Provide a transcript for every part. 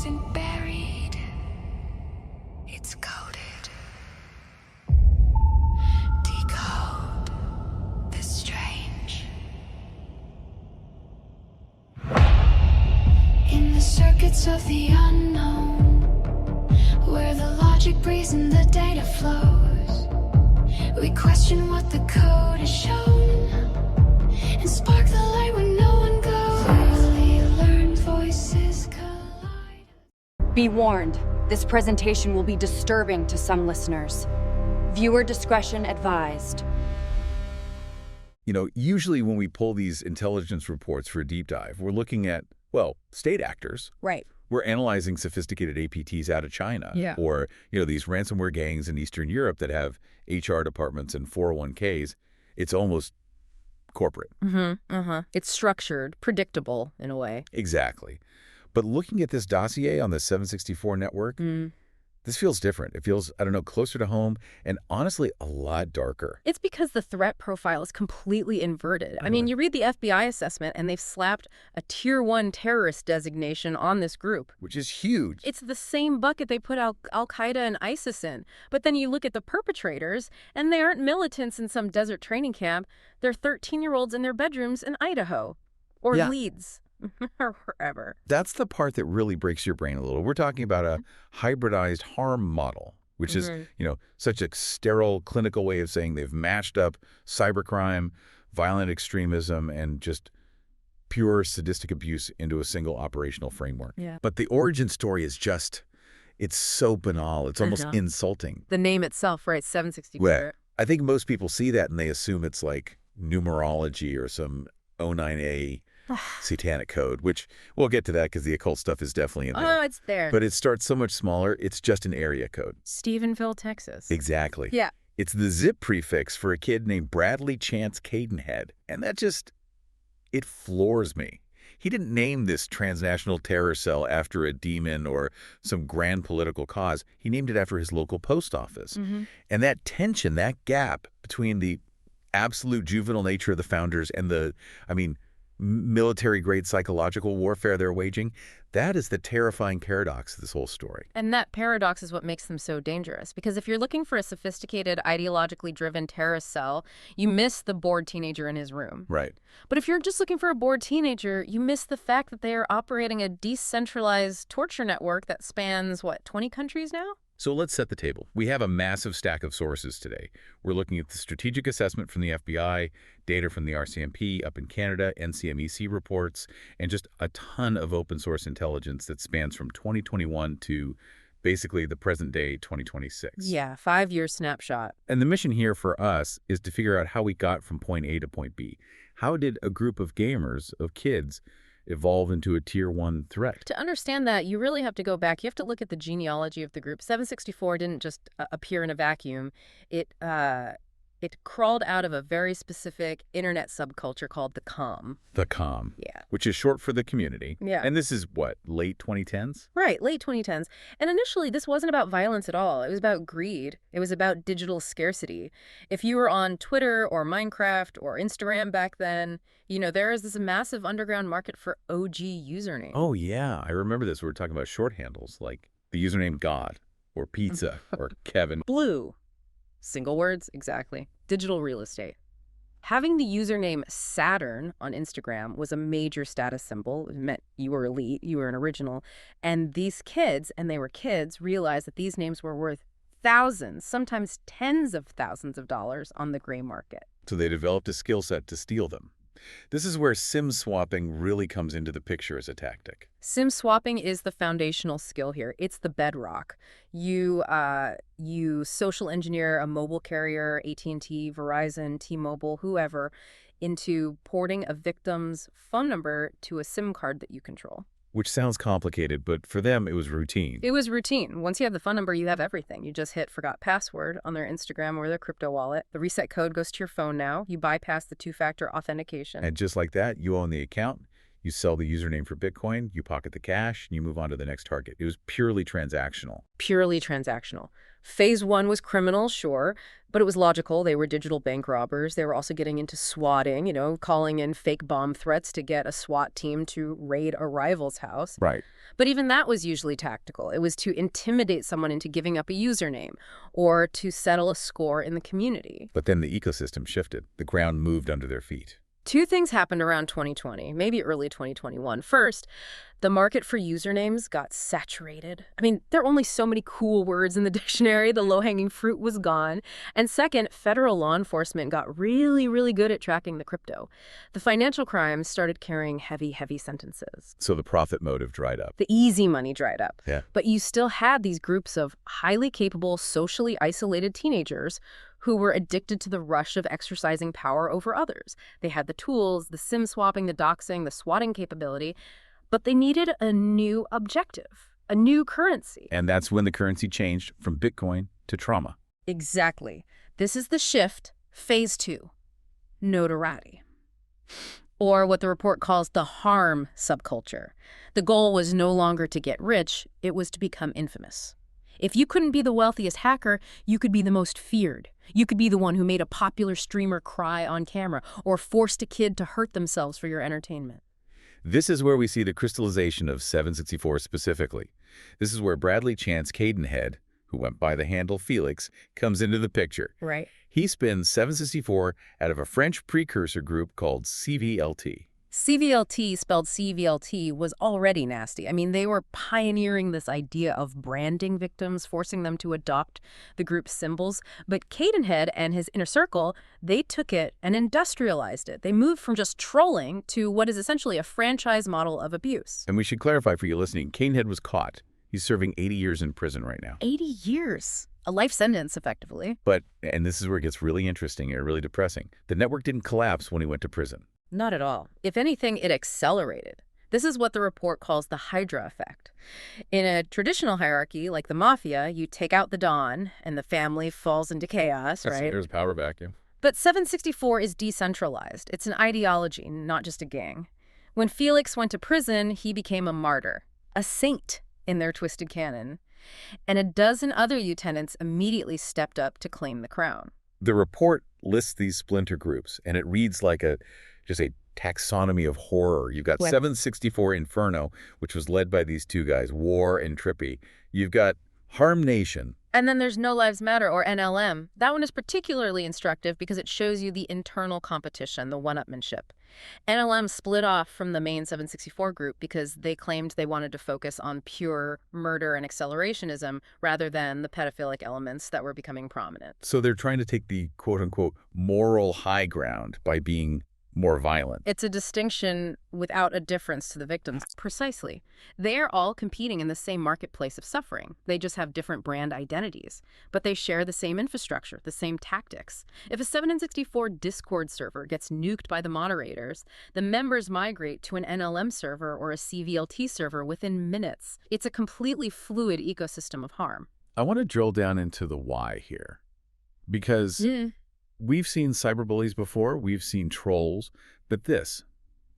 isn't buried, it's coded. Decode the strange. In the circuits of the unknown, where the logic breathes and the data flows, we question what the code has shown and spark the light when no one goes. Clearly learned voices collide. Be warned, this presentation will be disturbing to some listeners. Viewer discretion advised. You know, usually when we pull these intelligence reports for a deep dive, we're looking at, well, state actors. Right. We're analyzing sophisticated APTs out of China. Yeah. Or, these ransomware gangs in Eastern Europe that have HR departments and 401ks. It's almost corporate. It's structured, predictable in a way. Exactly. But looking at this dossier on the 764 network, this feels different. It feels, I don't know, closer to home and honestly a lot darker. It's because the threat profile is completely inverted. I mean, you read the FBI assessment and they've slapped a Tier 1 terrorist designation on this group. Which is huge. It's the same bucket they put Al-Qaeda and ISIS in. But then you look at the perpetrators, and they aren't militants in some desert training camp. They're 13-year-olds in their bedrooms in Idaho or Leeds. Or wherever. That's the part that really breaks your brain a little. We're talking about a hybridized harm model, which is, such a sterile clinical way of saying they've matched up cybercrime, violent extremism, and just pure sadistic abuse into a single operational framework. Yeah. But the origin story is just, it's so banal. It's almost insulting. The name itself, right? 764. Well, I think most people see that and they assume it's like numerology or some 09A satanic code, which we'll get to that because the occult stuff is definitely in there. Oh, it's there. But it starts so much smaller, it's just an area code. Stephenville, Texas. Exactly. Yeah. It's the zip prefix for a kid named Bradley Chance Cadenhead. And that just, it floors me. He didn't name this transnational terror cell after a demon or some grand political cause. He named it after his local post office. And that tension, that gap between the absolute juvenile nature of the founders and the, military-grade psychological warfare they're waging, that is the terrifying paradox of this whole story. And that paradox is what makes them so dangerous. Because if you're looking for a sophisticated, ideologically driven terrorist cell, you miss the bored teenager in his room. Right. But if you're just looking for a bored teenager, you miss the fact that they are operating a decentralized torture network that spans, 20 countries now? So let's set the table. We have a massive stack of sources today. We're looking at the strategic assessment from the FBI, data from the RCMP up in Canada, NCMEC reports, and just a ton of open source intelligence that spans from 2021 to basically the present day 2026. Yeah, 5-year snapshot. And the mission here for us is to figure out how we got from point A to point B. How did a group of gamers, of kids, evolve into a Tier 1 threat? To understand that, you really have to go back. You have to look at the genealogy of the group. 764 didn't just appear in a vacuum. It crawled out of a very specific internet subculture called the comm. The comm. Yeah. Which is short for the community. Yeah. And this is what, late 2010s? Right, late 2010s. And initially, this wasn't about violence at all. It was about greed. It was about digital scarcity. If you were on Twitter or Minecraft or Instagram back then, there is this massive underground market for OG username. Oh, yeah. I remember this. We were talking about short handles like the username God or Pizza or Kevin. Blue. Single words, exactly. Digital real estate. Having the username Saturn on Instagram was a major status symbol. It meant you were elite, you were an original. And these kids, and they were kids, realized that these names were worth thousands, sometimes tens of thousands of dollars on the gray market. So they developed a skill set to steal them. This is where SIM swapping really comes into the picture as a tactic. SIM swapping is the foundational skill here. It's the bedrock. You social engineer a mobile carrier, AT&T, Verizon, T-Mobile, whoever, into porting a victim's phone number to a SIM card that you control. Which sounds complicated, but for them, it was routine. It was routine. Once you have the phone number, you have everything. You just hit forgot password on their Instagram or their crypto wallet. The reset code goes to your phone now. You bypass the two-factor authentication. And just like that, you own the account. You sell the username for Bitcoin, you pocket the cash, and you move on to the next target. It was purely transactional. Purely transactional. Phase 1 was criminal, sure, but it was logical. They were digital bank robbers. They were also getting into swatting, calling in fake bomb threats to get a SWAT team to raid a rival's house. Right. But even that was usually tactical. It was to intimidate someone into giving up a username or to settle a score in the community. But then the ecosystem shifted. The ground moved under their feet. Two things happened around 2020, maybe early 2021. First, the market for usernames got saturated. I mean, there are only so many cool words in the dictionary. The low-hanging fruit was gone. And second, federal law enforcement got really, really good at tracking the crypto. The financial crimes started carrying heavy, heavy sentences. So the profit motive dried up. The easy money dried up. Yeah. But you still had these groups of highly capable, socially isolated teenagers who were addicted to the rush of exercising power over others. They had the tools, the SIM swapping, the doxing, the swatting capability, but they needed a new objective, a new currency. And that's when the currency changed from Bitcoin to trauma. Exactly. This is the shift, phase 2, notoriety. Or what the report calls the harm subculture. The goal was no longer to get rich, it was to become infamous. If you couldn't be the wealthiest hacker, you could be the most feared. You could be the one who made a popular streamer cry on camera or forced a kid to hurt themselves for your entertainment. This is where we see the crystallization of 764 specifically. This is where Bradley Chance Cadenhead, who went by the handle Felix, comes into the picture. Right. He spins 764 out of a French precursor group called CVLT. CVLT, spelled CVLT, was already nasty. I mean, they were pioneering this idea of branding victims, forcing them to adopt the group's symbols. But Cadenhead and his inner circle, they took it and industrialized it. They moved from just trolling to what is essentially a franchise model of abuse. And we should clarify for you listening, Cadenhead was caught. He's serving 80 years in prison right now. 80 years. A life sentence, effectively. But, and this is where it gets really interesting and really depressing, the network didn't collapse when he went to prison. Not at all. If anything, it accelerated. This is what the report calls the Hydra effect. In a traditional hierarchy, like the mafia, you take out the Don and the family falls into chaos, right? There's a power vacuum. But 764 is decentralized. It's an ideology, not just a gang. When Felix went to prison, he became a martyr, a saint in their twisted canon. And a dozen other lieutenants immediately stepped up to claim the crown. The report lists these splinter groups, and it reads like just a taxonomy of horror. You've got 764 Inferno, which was led by these two guys, War and Trippy. You've got Harm Nation. And then there's No Lives Matter, or NLM. That one is particularly instructive because it shows you the internal competition, the one-upmanship. NLM split off from the main 764 group because they claimed they wanted to focus on pure murder and accelerationism rather than the pedophilic elements that were becoming prominent. So they're trying to take the quote-unquote moral high ground by being more violent. It's a distinction without a difference to the victims. Precisely. They are all competing in the same marketplace of suffering. They just have different brand identities. But they share the same infrastructure, the same tactics. If a 764 Discord server gets nuked by the moderators, the members migrate to an NLM server or a CVLT server within minutes. It's a completely fluid ecosystem of harm. I want to drill down into the why here. Because we've seen cyberbullies before, we've seen trolls, but this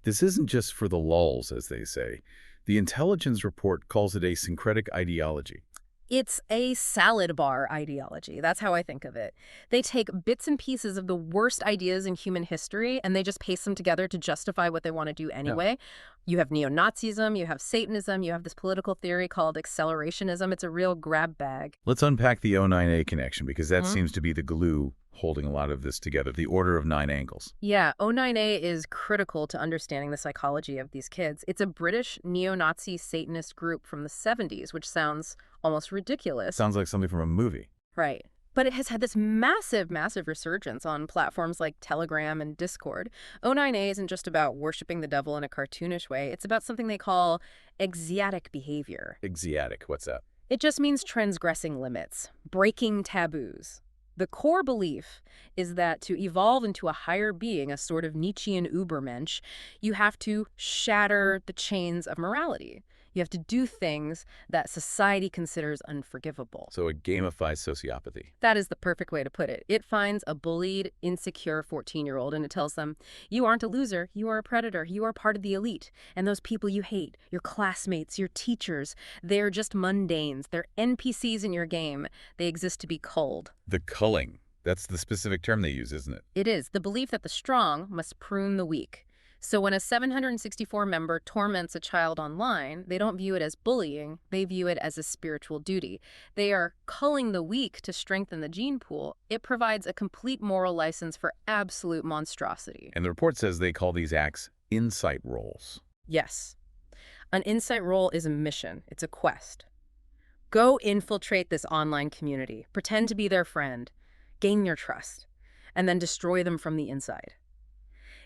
isn't just for the lulz, as they say. The intelligence report calls it a syncretic ideology. It's a salad bar ideology. That's how I think of it. They take bits and pieces of the worst ideas in human history and they just paste them together to justify what they want to do anyway. Yeah. You have neo-Nazism, you have Satanism, you have this political theory called accelerationism. It's a real grab bag. Let's unpack the O9A connection because that seems to be the glue holding a lot of this together, the Order of Nine Angles. Yeah, O9A is critical to understanding the psychology of these kids. It's a British neo-Nazi Satanist group from the 70s, which sounds almost ridiculous. Sounds like something from a movie. Right. But it has had this massive, massive resurgence on platforms like Telegram and Discord. O9A isn't just about worshiping the devil in a cartoonish way. It's about something they call exeatic behavior. Exeatic, what's that? It just means transgressing limits, breaking taboos. The core belief is that to evolve into a higher being, a sort of Nietzschean Übermensch, you have to shatter the chains of morality. You have to do things that society considers unforgivable. So it gamifies sociopathy. That is the perfect way to put it. It finds a bullied, insecure 14-year-old and it tells them, you aren't a loser, you are a predator, you are part of the elite. And those people you hate, your classmates, your teachers, they're just mundanes. They're NPCs in your game. They exist to be culled. The culling. That's the specific term they use, isn't it? It is the belief that the strong must prune the weak. So when a 764 member torments a child online, they don't view it as bullying, they view it as a spiritual duty. They are culling the weak to strengthen the gene pool. It provides a complete moral license for absolute monstrosity. And the report says they call these acts insight roles. Yes. An insight role is a mission. It's a quest. Go infiltrate this online community, pretend to be their friend, gain their trust, and then destroy them from the inside.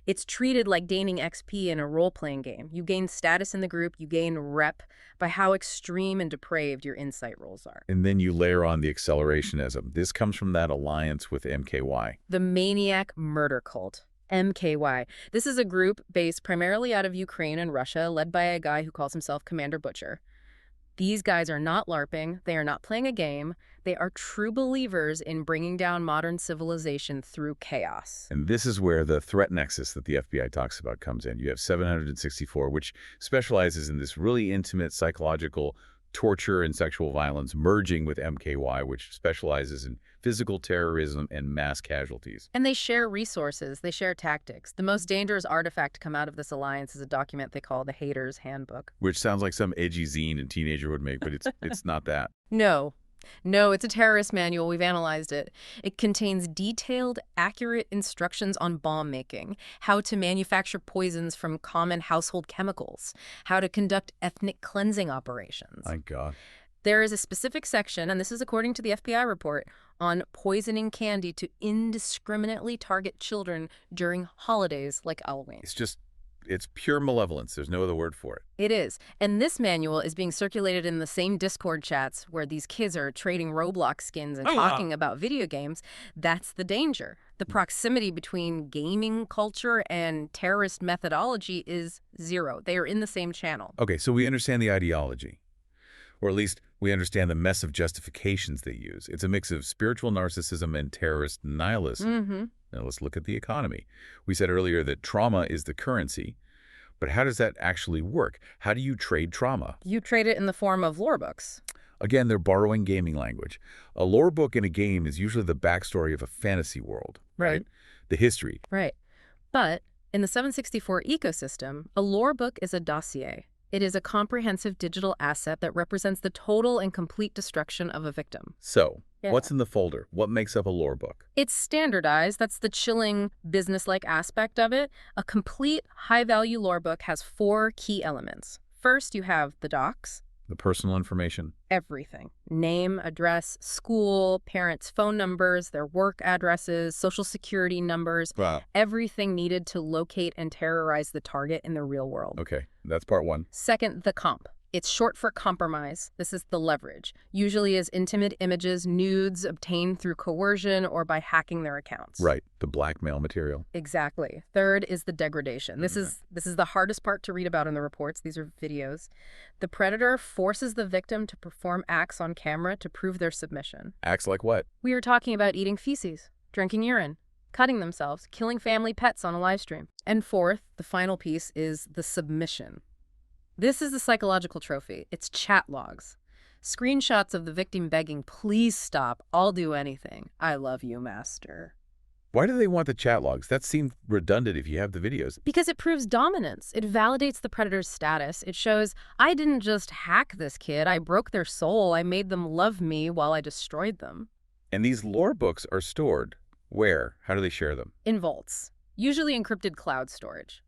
It's treated like gaining XP in a role-playing game. You gain status in the group, you gain rep by how extreme and depraved your insight roles are. And then you layer on the accelerationism. This comes from that alliance with MKY. The Maniac Murder Cult, MKY. This is a group based primarily out of Ukraine and Russia, led by a guy who calls himself Commander Butcher. These guys are not LARPing, they are not playing a game, they are true believers in bringing down modern civilization through chaos. And this is where the threat nexus that the FBI talks about comes in. You have 764, which specializes in this really intimate psychological torture and sexual violence, merging with MKY, which specializes in physical terrorism and mass casualties. And they share resources, they share tactics. The most dangerous artifact to come out of this alliance is a document they call the Hater's Handbook. Which sounds like some edgy zine a teenager would make, but it's not that. No, it's a terrorist manual. We've analyzed it. It contains detailed, accurate instructions on bomb making, how to manufacture poisons from common household chemicals, how to conduct ethnic cleansing operations. My God. There is a specific section, and this is according to the FBI report, on poisoning candy to indiscriminately target children during holidays like Halloween. It's pure malevolence. There's no other word for it. It is. And this manual is being circulated in the same Discord chats where these kids are trading Roblox skins and talking about video games. That's the danger. The proximity between gaming culture and terrorist methodology is zero. They are in the same channel. Okay, so we understand the ideology. Or at least we understand the mess of justifications they use. It's a mix of spiritual narcissism and terrorist nihilism. Now let's look at the economy. We said earlier that trauma is the currency, but how does that actually work? How do you trade trauma? You trade it in the form of lore books. Again, they're borrowing gaming language. A lore book in a game is usually the backstory of a fantasy world, right? The history. Right. But in the 764 ecosystem, a lore book is a dossier. It is a comprehensive digital asset that represents the total and complete destruction of a victim. So, what's in the folder? What makes up a lore book? It's standardized. That's the chilling, business-like aspect of it. A complete, high-value lore book has 4 key elements. First, you have the docs. The personal information. Everything. Name, address, school, parents' phone numbers, their work addresses, social security numbers. Wow. Everything needed to locate and terrorize the target in the real world. Okay, that's part one. Second, the comp. It's short for compromise. This is the leverage. Usually is intimate images, nudes obtained through coercion or by hacking their accounts. Right, the blackmail material. Exactly. Third is the degradation. This is the hardest part to read about in the reports. These are videos. The predator forces the victim to perform acts on camera to prove their submission. Acts like what? We are talking about eating feces, drinking urine, cutting themselves, killing family pets on a live stream. And fourth, the final piece is the submission. This is the psychological trophy. It's chat logs. Screenshots of the victim begging, please stop, I'll do anything. I love you, master. Why do they want the chat logs? That seemed redundant if you have the videos. Because it proves dominance. It validates the predator's status. It shows, I didn't just hack this kid, I broke their soul, I made them love me while I destroyed them. And these lore books are stored where? How do they share them? In vaults, usually encrypted cloud storage.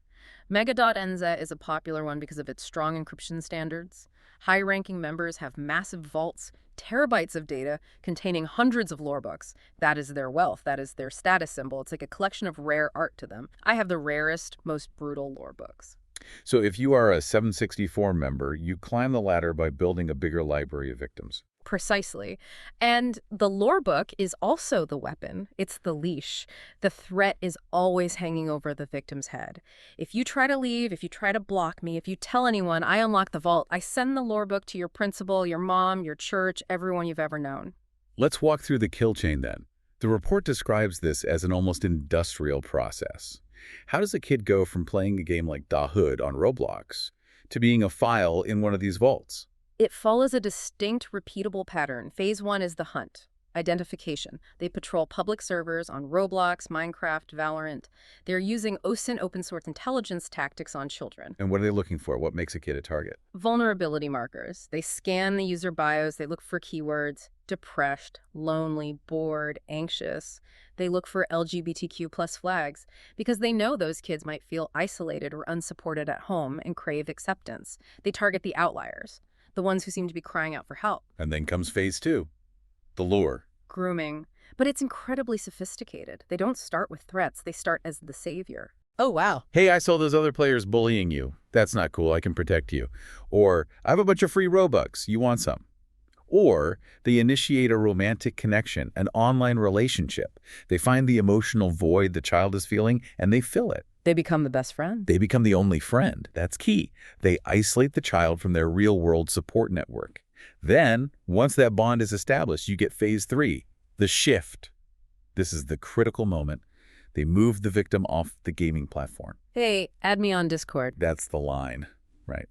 Mega.nz is a popular one because of its strong encryption standards. High-ranking members have massive vaults, terabytes of data containing hundreds of lore books. That is their wealth. That is their status symbol. It's like a collection of rare art to them. I have the rarest, most brutal lore books. So if you are a 764 member, you climb the ladder by building a bigger library of victims. Precisely. And the lore book is also the weapon. It's the leash. The threat is always hanging over the victim's head. If you try to leave, if you try to block me, if you tell anyone I unlock the vault, I send the lore book to your principal, your mom, your church, everyone you've ever known. Let's walk through the kill chain then. The report describes this as an almost industrial process. How does a kid go from playing a game like Da Hood on Roblox to being a file in one of these vaults? It follows a distinct, repeatable pattern. Phase 1 is the hunt. Identification. They patrol public servers on Roblox, Minecraft, Valorant. They're using OSINT open source intelligence tactics on children. And what are they looking for? What makes a kid a target? Vulnerability markers. They scan the user bios. They look for keywords. Depressed, lonely, bored, anxious. They look for LGBTQ+ flags because they know those kids might feel isolated or unsupported at home and crave acceptance. They target the outliers, the ones who seem to be crying out for help. And then comes phase 2, the lure. Grooming. But it's incredibly sophisticated. They don't start with threats. They start as the savior. Oh, wow. Hey, I saw those other players bullying you. That's not cool. I can protect you. Or, I have a bunch of free Robux. You want some? Or they initiate a romantic connection, an online relationship. They find the emotional void the child is feeling, and they fill it. They become the best friend. They become the only friend. That's key. They isolate the child from their real-world support network. Then, once that bond is established, you get phase 3, the shift. This is the critical moment. They move the victim off the gaming platform. Hey, add me on Discord. That's the line, right?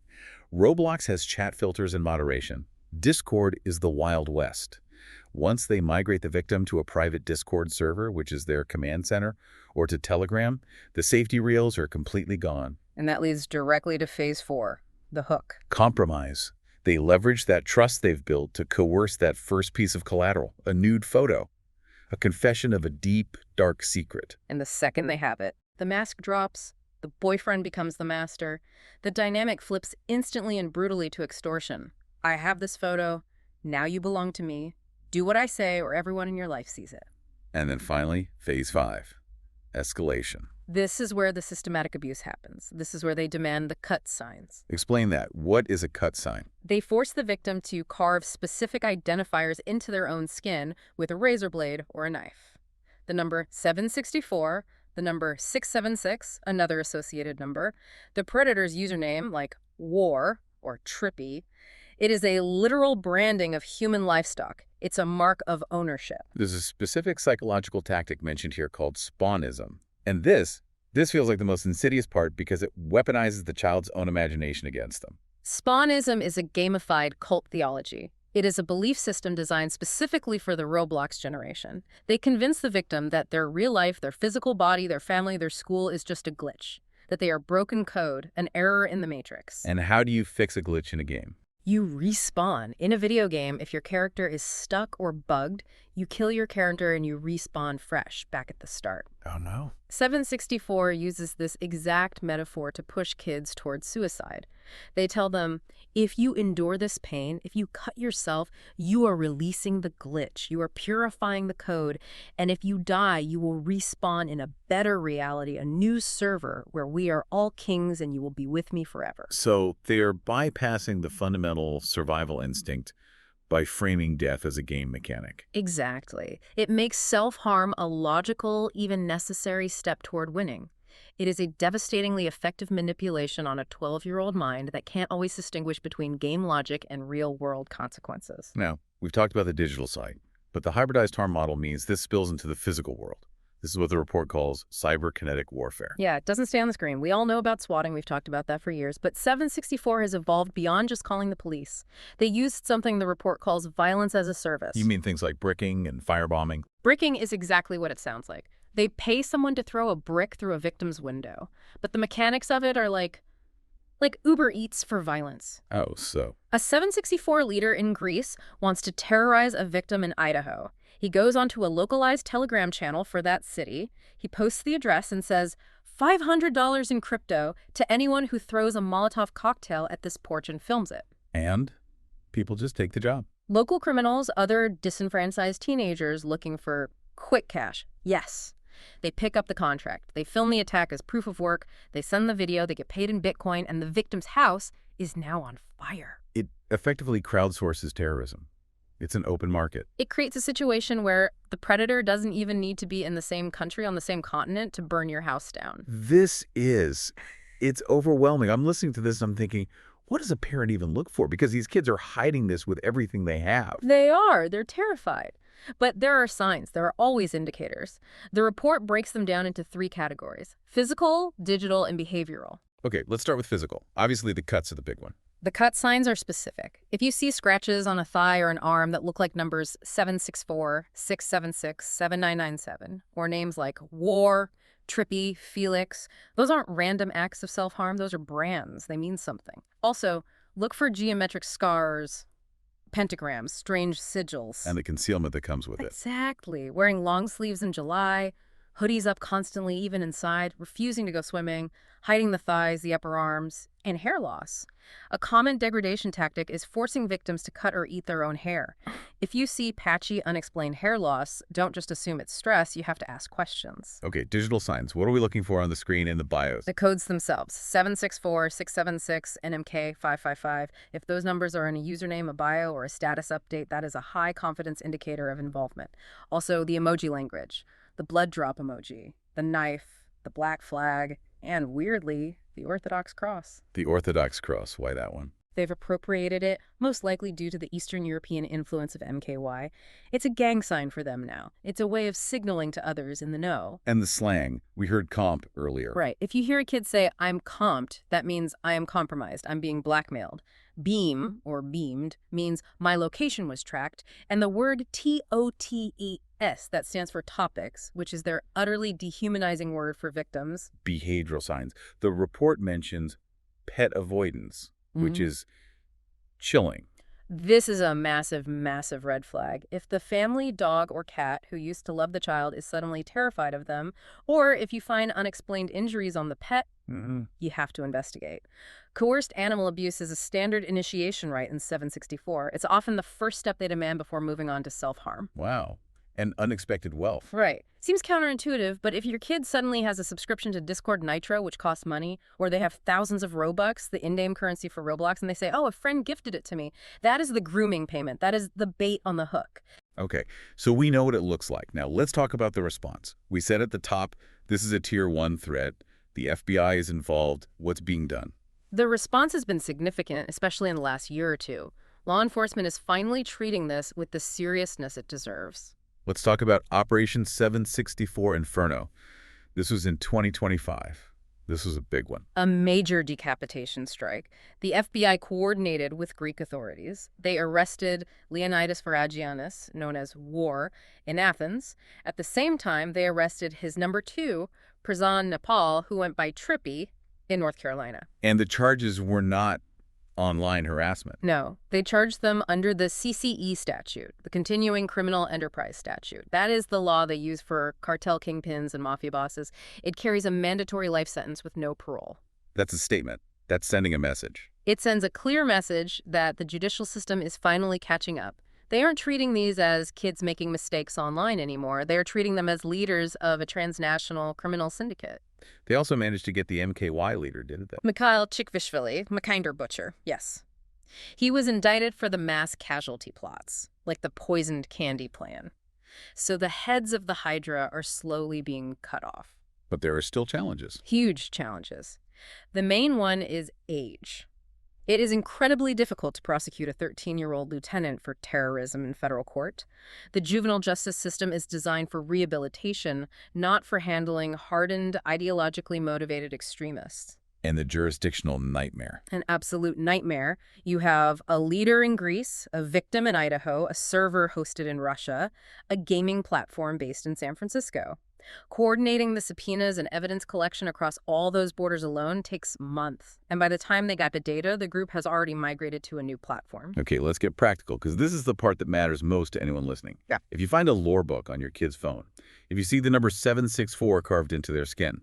Roblox has chat filters and moderation. Discord is the Wild West. Once they migrate the victim to a private Discord server, which is their command center, or to Telegram, the safety rails are completely gone. And that leads directly to phase 4, the hook. Compromise. They leverage that trust they've built to coerce that first piece of collateral, a nude photo, a confession of a deep, dark secret. And the second they have it, the mask drops, the boyfriend becomes the master. The dynamic flips instantly and brutally to extortion. I have this photo. Now you belong to me. Do what I say or everyone in your life sees it. And then finally, phase 5, escalation. This is where the systematic abuse happens. This is where they demand the cut signs. Explain that. What is a cut sign? They force the victim to carve specific identifiers into their own skin with a razor blade or a knife. The number 764, the number 676, another associated number, the predator's username like war or trippy. It is a literal branding of human livestock. It's a mark of ownership. There's a specific psychological tactic mentioned here called spawnism. And this feels like the most insidious part because it weaponizes the child's own imagination against them. Spawnism is a gamified cult theology. It is a belief system designed specifically for the Roblox generation. They convince the victim that their real life, their physical body, their family, their school is just a glitch, that they are broken code, an error in the matrix. And how do you fix a glitch in a game? You respawn. In a video game, if your character is stuck or bugged, you kill your character and you respawn fresh, back at the start. Oh, no. 764 uses this exact metaphor to push kids towards suicide. They tell them, if you endure this pain, if you cut yourself, you are releasing the glitch. You are purifying the code. And if you die, you will respawn in a better reality, a new server where we are all kings and you will be with me forever. So they're bypassing the fundamental survival instinct by framing death as a game mechanic. Exactly. It makes self-harm a logical, even necessary step toward winning. It is a devastatingly effective manipulation on a 12-year-old mind that can't always distinguish between game logic and real-world consequences. Now, we've talked about the digital side, but the hybridized harm model means this spills into the physical world. This is what the report calls cyberkinetic warfare. Yeah, it doesn't stay on the screen. We all know about swatting. We've talked about that for years. But 764 has evolved beyond just calling the police. They used something the report calls violence as a service. You mean things like bricking and firebombing? Bricking is exactly what it sounds like. They pay someone to throw a brick through a victim's window. But the mechanics of it are like Uber Eats for violence. Oh, so. A 764 leader in Greece wants to terrorize a victim in Idaho. He goes onto a localized Telegram channel for that city. He posts the address and says, $500 in crypto to anyone who throws a Molotov cocktail at this porch and films it. And people just take the job. Local criminals, other disenfranchised teenagers looking for quick cash. Yes. They pick up the contract. They film the attack as proof of work. They send the video. They get paid in Bitcoin. And the victim's house is now on fire. It effectively crowdsources terrorism. It's an open market. It creates a situation where the predator doesn't even need to be in the same country, on the same continent, to burn your house down. It's overwhelming. I'm listening to this and I'm thinking, what does a parent even look for? Because these kids are hiding this with everything they have. They are. They're terrified. But there are signs. There are always indicators. The report breaks them down into 3 categories: physical, digital, and behavioral. Okay, let's start with physical. Obviously, the cuts are the big one. The cut signs are specific. If you see scratches on a thigh or an arm that look like numbers 764, 676, 7997, or names like War, Trippy, Felix, those aren't random acts of self-harm. Those are brands. They mean something. Also, look for geometric scars, pentagrams, strange sigils. And the concealment that comes with it. Exactly. Wearing long sleeves in July, hoodies up constantly, even inside, refusing to go swimming, hiding the thighs, the upper arms, and hair loss. A common degradation tactic is forcing victims to cut or eat their own hair. If you see patchy, unexplained hair loss, don't just assume it's stress. You have to ask questions. Okay, digital signs. What are we looking for on the screen in the bios? The codes themselves: 764, 676, NMK 555. If those numbers are in a username, a bio, or a status update, that is a high confidence indicator of involvement. Also, the emoji language, the blood drop emoji, the knife, the black flag, and weirdly, the Orthodox cross. The Orthodox cross. Why that one? They've appropriated it, most likely due to the Eastern European influence of MKY. It's a gang sign for them now. It's a way of signaling to others in the know. And the slang. We heard comp earlier. Right. If you hear a kid say, "I'm comped," that means I am compromised. I'm being blackmailed. Beam, or beamed, means my location was tracked. And the word TOTES, that stands for topics, which is their utterly dehumanizing word for victims. Behavioral signs. The report mentions pet avoidance, which is chilling. This is a massive, massive red flag. If the family dog or cat who used to love the child is suddenly terrified of them, or if you find unexplained injuries on the pet, you have to investigate. Coerced animal abuse is a standard initiation rite in 764. It's often the first step they demand before moving on to self-harm. Wow. And unexpected wealth. Right. Seems counterintuitive, but if your kid suddenly has a subscription to Discord Nitro, which costs money, or they have thousands of Robux, the in-game currency for Roblox, and they say, "Oh, a friend gifted it to me," that is the grooming payment. That is the bait on the hook. Okay, so we know what it looks like. Now let's talk about the response. We said at the top, this is a tier 1 threat. The FBI is involved. What's being done? The response has been significant, especially in the last year or two. Law enforcement is finally treating this with the seriousness it deserves. Let's talk about Operation 764 Inferno. This was in 2025. This was a big one. A major decapitation strike. The FBI coordinated with Greek authorities. They arrested Leonidas Varagianis, known as War, in Athens. At the same time, they arrested his number 2, Prazan Nepal, who went by Trippy, in North Carolina. And the charges were not online harassment. No, they charged them under the CCE statute, the Continuing Criminal Enterprise statute. That is the law they use for cartel kingpins and mafia bosses. It carries a mandatory life sentence with no parole. That's a statement. That's sending a message. It sends a clear message that the judicial system is finally catching up. They aren't treating these as kids making mistakes online anymore. They're treating them as leaders of a transnational criminal syndicate. They also managed to get the MKY leader, didn't they? Mikhail Chikvishvili, Mkinder Butcher, yes. He was indicted for the mass casualty plots, like the poisoned candy plan. So the heads of the Hydra are slowly being cut off. But there are still challenges. Huge challenges. The main one is age. It is incredibly difficult to prosecute a 13-year-old lieutenant for terrorism in federal court. The juvenile justice system is designed for rehabilitation, not for handling hardened, ideologically motivated extremists. And the jurisdictional nightmare. An absolute nightmare. You have a leader in Greece, a victim in Idaho, a server hosted in Russia, a gaming platform based in San Francisco. Coordinating the subpoenas and evidence collection across all those borders alone takes months. And by the time they got the data, the group has already migrated to a new platform. Okay, let's get practical, because this is the part that matters most to anyone listening. Yeah. If you find a lore book on your kid's phone, if you see the number 764 carved into their skin,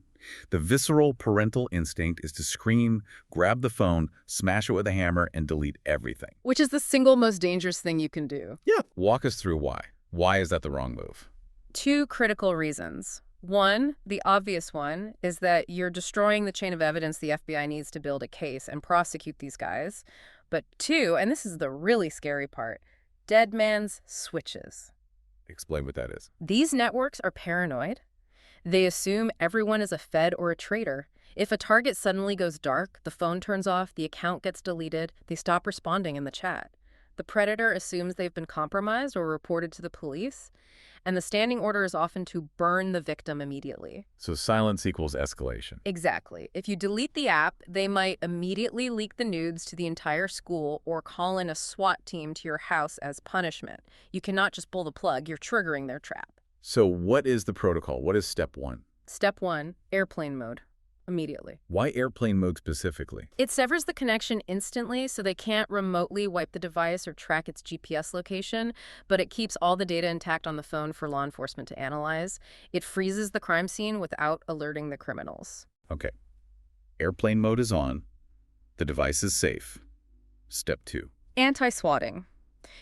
the visceral parental instinct is to scream, grab the phone, smash it with a hammer, and delete everything. Which is the single most dangerous thing you can do. Yeah. Walk us through why. Why is that the wrong move? 2 critical reasons. One, the obvious one, is that you're destroying the chain of evidence the FBI needs to build a case and prosecute these guys. But two, and this is the really scary part, dead man's switches. Explain what that is. These networks are paranoid. They assume everyone is a Fed or a traitor. If a target suddenly goes dark, the phone turns off, the account gets deleted, they stop responding in the chat. The predator assumes they've been compromised or reported to the police, and the standing order is often to burn the victim immediately. So silence equals escalation. Exactly. If you delete the app, they might immediately leak the nudes to the entire school or call in a SWAT team to your house as punishment. You cannot just pull the plug, you're triggering their trap. So what is the protocol? What is step one? Step one, airplane mode. Immediately. Why airplane mode specifically? It severs the connection instantly, so they can't remotely wipe the device or track its GPS location, but it keeps all the data intact on the phone for law enforcement to analyze. It freezes the crime scene without alerting the criminals. Okay. Airplane mode is on. The device is safe. Step two. Anti-swatting.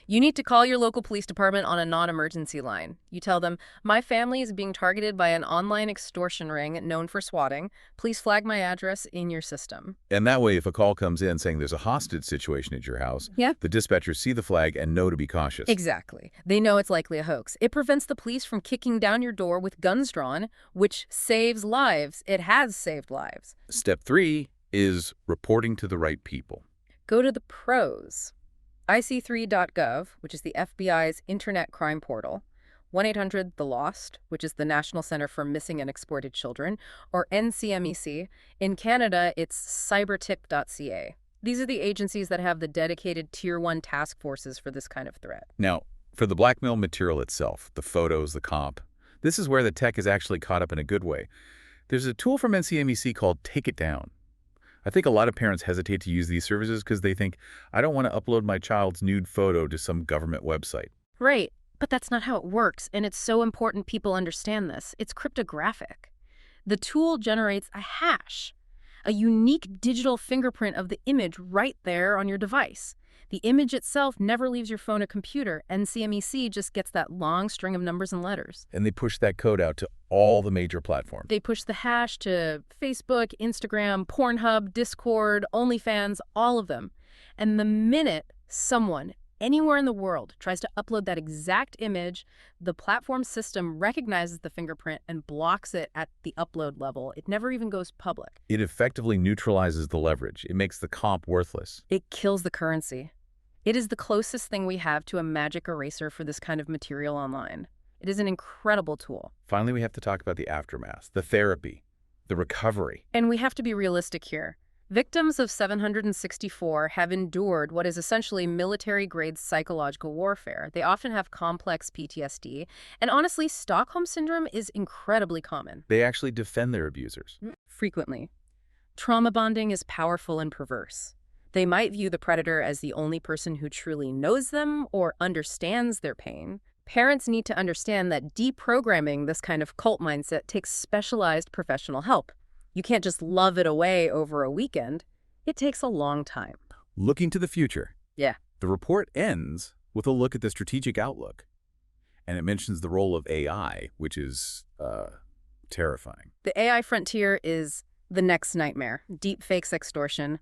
You need to call your local police department on a non-emergency line. You tell them, my family is being targeted by an online extortion ring known for swatting. Please flag my address in your system. And that way, if a call comes in saying there's a hostage situation at your house, the dispatchers see the flag and know to be cautious. Exactly. They know it's likely a hoax. It prevents the police from kicking down your door with guns drawn, which saves lives. It has saved lives. Step three is reporting to the right people. Go to the pros. IC3.gov, which is the FBI's Internet Crime Portal, 1-800-THE-LOST, which is the National Center for Missing and Exploited Children, or NCMEC. In Canada, it's cybertip.ca. These are the agencies that have the dedicated Tier 1 task forces for this kind of threat. Now, for the blackmail material itself, the photos, the comp, this is where the tech is actually caught up in a good way. There's a tool from NCMEC called Take It Down. I think a lot of parents hesitate to use these services because they think, I don't want to upload my child's nude photo to some government website. Right, but that's not how it works, and it's so important people understand this. It's cryptographic. The tool generates a hash, a unique digital fingerprint of the image right there on your device. The image itself never leaves your phone or computer. NCMEC just gets that long string of numbers and letters. And they push that code out to all the major platforms. They push the hash to Facebook, Instagram, Pornhub, Discord, OnlyFans, all of them. And the minute someone anywhere in the world tries to upload that exact image, the platform system recognizes the fingerprint and blocks it at the upload level. It never even goes public. It effectively neutralizes the leverage. It makes the comp worthless. It kills the currency. It is the closest thing we have to a magic eraser for this kind of material online. It is an incredible tool. Finally, we have to talk about the aftermath, the therapy, the recovery. And we have to be realistic here. Victims of 764 have endured what is essentially military-grade psychological warfare. They often have complex PTSD, and honestly, Stockholm Syndrome is incredibly common. They actually defend their abusers. Frequently. Trauma bonding is powerful and perverse. They might view the predator as the only person who truly knows them or understands their pain. Parents need to understand that deprogramming this kind of cult mindset takes specialized professional help. You can't just love it away over a weekend. It takes a long time. Looking to the future. Yeah. The report ends with a look at the strategic outlook. And it mentions the role of AI, which is terrifying. The AI frontier is the next nightmare. Deepfakes extortion.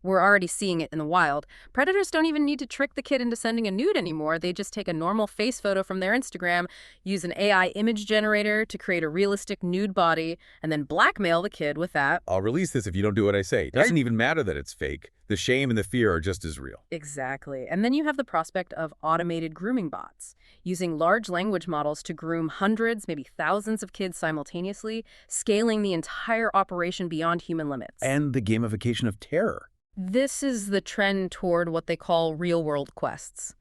We're already seeing it in the wild. Predators don't even need to trick the kid into sending a nude anymore. They just take a normal face photo from their Instagram, use an AI image generator to create a realistic nude body, and then blackmail the kid with that. I'll release this if you don't do what I say. It doesn't even matter that it's fake. The shame and the fear are just as real. Exactly. And then you have the prospect of automated grooming bots, using large language models to groom hundreds, maybe thousands of kids simultaneously, scaling the entire operation beyond human limits. And the gamification of terror. This is the trend toward what they call real-world quests.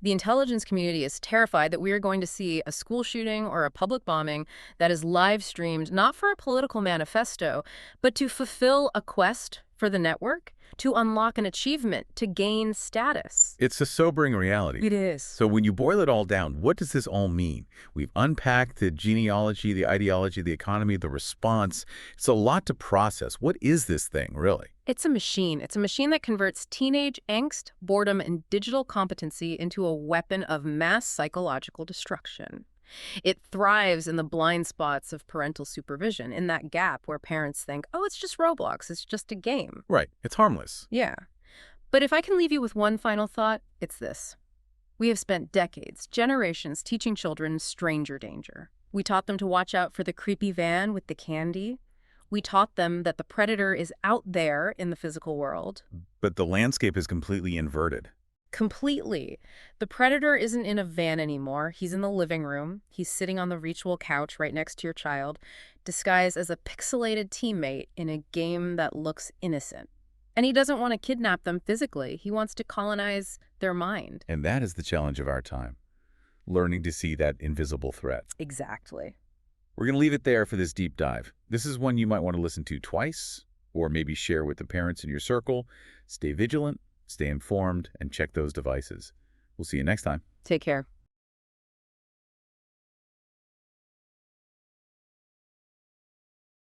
The intelligence community is terrified that we are going to see a school shooting or a public bombing that is live-streamed not for a political manifesto, but to fulfill a quest for the network, to unlock an achievement, to gain status. It's a sobering reality. It is. So when you boil it all down, what does this all mean? We've unpacked the genealogy, the ideology, the economy, the response. It's a lot to process. What is this thing, really? It's a machine. It's a machine that converts teenage angst, boredom, and digital competency into a weapon of mass psychological destruction. It thrives in the blind spots of parental supervision, in that gap where parents think, oh, it's just Roblox, it's just a game. Right. It's harmless. Yeah. But if I can leave you with one final thought, it's this. We have spent decades, generations, teaching children stranger danger. We taught them to watch out for the creepy van with the candy. We taught them that the predator is out there in the physical world. But the landscape is completely inverted. Completely. The predator isn't in a van anymore. He's in the living room. He's sitting on the reachable couch right next to your child, disguised as a pixelated teammate in a game that looks innocent. And he doesn't want to kidnap them physically. He wants to colonize their mind. And that is the challenge of our time, learning to see that invisible threat. Exactly. We're going to leave it there for this deep dive. This is one you might want to listen to twice, or maybe share with the parents in your circle. Stay vigilant, stay informed, and check those devices. We'll see you next time. Take care.